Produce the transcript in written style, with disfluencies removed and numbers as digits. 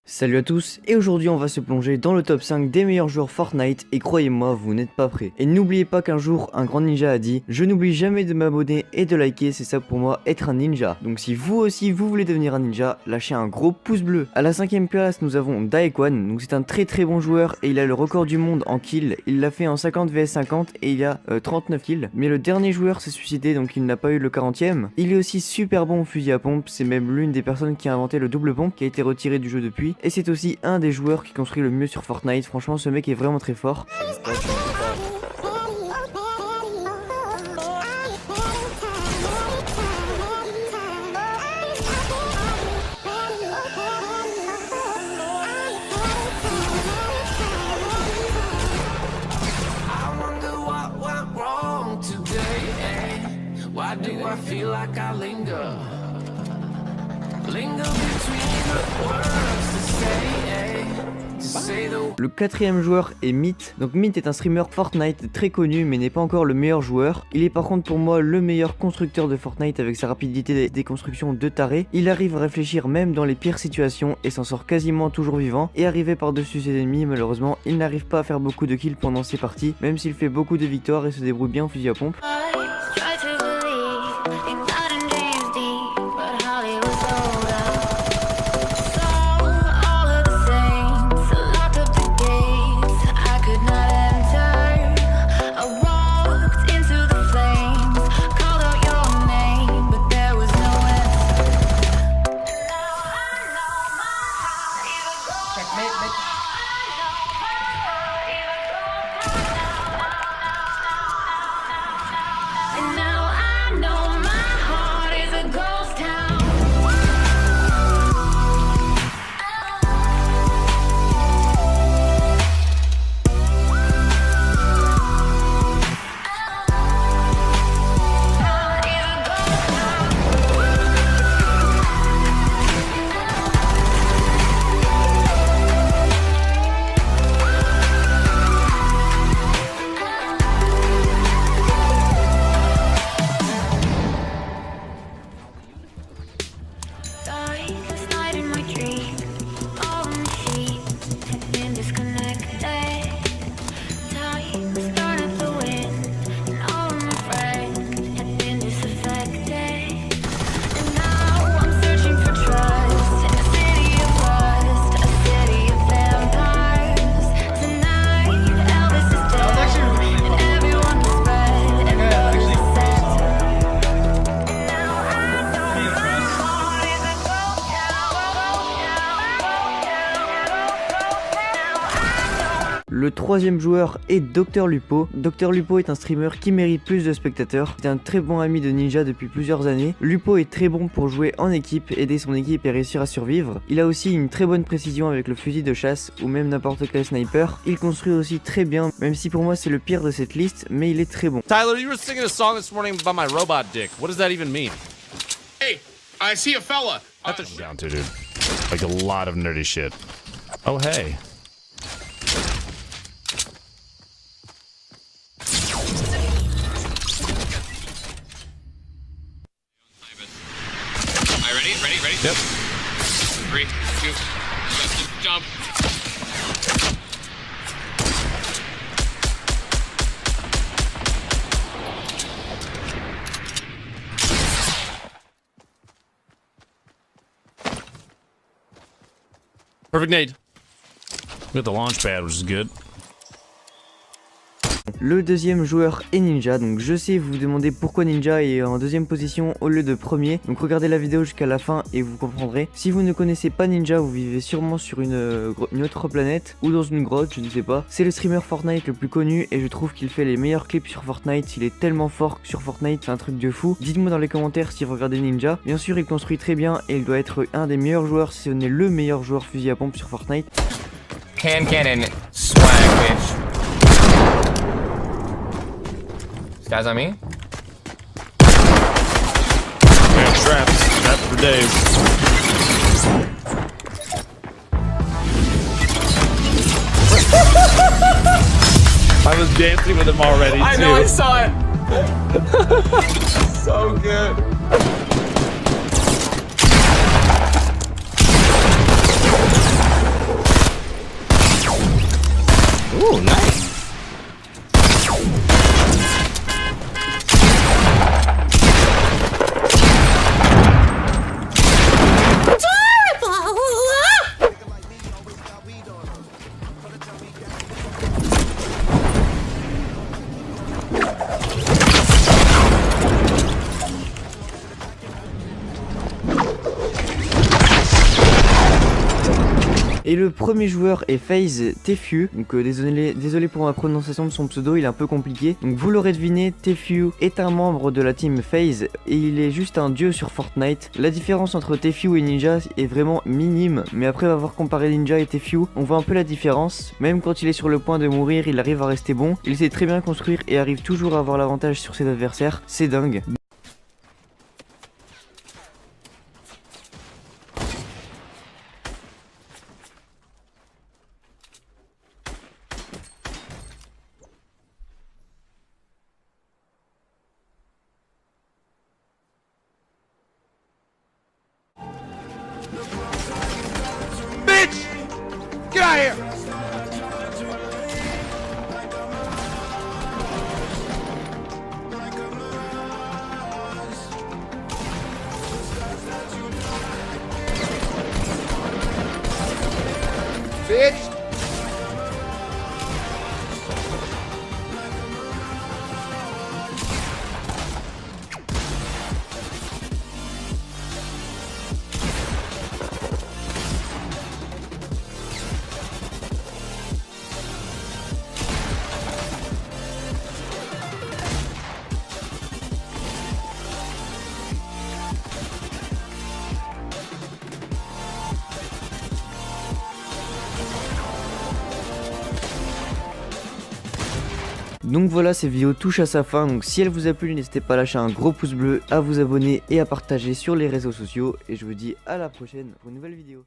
Salut à tous, et aujourd'hui on va se plonger dans le top 5 des meilleurs joueurs Fortnite, et croyez-moi, vous n'êtes pas prêts. Et n'oubliez pas qu'un jour, un grand ninja a dit « Je n'oublie jamais de m'abonner et de liker, c'est ça pour moi être un ninja ». Donc si vous aussi vous voulez devenir un ninja, lâchez un gros pouce bleu. À la 5ème place, nous avons Daequan, donc c'est un très bon joueur et il a le record du monde en kills. Il l'a fait en 50 vs 50 et il a 39 kills. Mais le dernier joueur s'est suicidé, donc il n'a pas eu le 40ème. Il est aussi super bon au fusil à pompe, c'est même l'une des personnes qui a inventé le double pompe qui a été retiré du jeu depuis. Et c'est aussi un des joueurs qui construit le mieux sur Fortnite, franchement ce mec est vraiment très fort. Le 4ème joueur est Myth. Donc Myth est un streamer Fortnite très connu mais n'est pas encore le meilleur joueur. Il est par contre pour moi le meilleur constructeur de Fortnite avec sa rapidité des constructions de taré. Il arrive à réfléchir même dans les pires situations et s'en sort quasiment toujours vivant. Et arrivé par-dessus ses ennemis, malheureusement il n'arrive pas à faire beaucoup de kills pendant ses parties, même s'il fait beaucoup de victoires et se débrouille bien au fusil à pompe. Le 3ème joueur est Dr Lupo. Dr Lupo est un streamer qui mérite plus de spectateurs. C'est un très bon ami de Ninja depuis plusieurs années. Lupo est très bon pour jouer en équipe, aider son équipe et réussir à survivre. Il a aussi une très bonne précision avec le fusil de chasse ou même n'importe quel sniper. Il construit aussi très bien, même si pour moi c'est le pire de cette liste, mais il est très bon. Tyler, you were singing a song this morning about my robot dick. What does that even mean? Hey, I see a fella. That's a down to, dude. Like a lot of nerdy shit. Oh, hey. Ready? Yep. 3, 2, jump. Perfect nade. We got the launch pad, which is good. Le 2ème joueur est Ninja, donc je sais vous vous demandez pourquoi Ninja est en 2ème position au lieu de premier, donc regardez la vidéo jusqu'à la fin et vous comprendrez. Si vous ne connaissez pas Ninja, vous vivez sûrement sur une autre planète ou dans une grotte, je ne sais pas. C'est le streamer Fortnite le plus connu et je trouve qu'il fait les meilleurs clips sur Fortnite, il est tellement fort sur Fortnite, c'est un truc de fou. Dites-moi dans les commentaires si vous regardez Ninja. Bien sûr il construit très bien et il doit être un des meilleurs joueurs, si ce n'est le meilleur joueur fusil à pompe sur Fortnite. Cannon, swag, bitch. Guys on me? Yeah, traps for days. I was dancing with him already, too. I know, I saw it! So good. Et le premier joueur est FaZe Tfue, donc désolé pour ma prononciation de son pseudo, il est un peu compliqué. Donc vous l'aurez deviné, Tfue est un membre de la team FaZe et il est juste un dieu sur Fortnite. La différence entre Tfue et Ninja est vraiment minime, mais après avoir comparé Ninja et Tfue, on voit un peu la différence. Même quand il est sur le point de mourir, il arrive à rester bon, il sait très bien construire et arrive toujours à avoir l'avantage sur ses adversaires, c'est dingue. Bitch! Get out of here! Bitch! Donc voilà, cette vidéo touche à sa fin, donc si elle vous a plu, n'hésitez pas à lâcher un gros pouce bleu, à vous abonner et à partager sur les réseaux sociaux. Et je vous dis à la prochaine pour une nouvelle vidéo.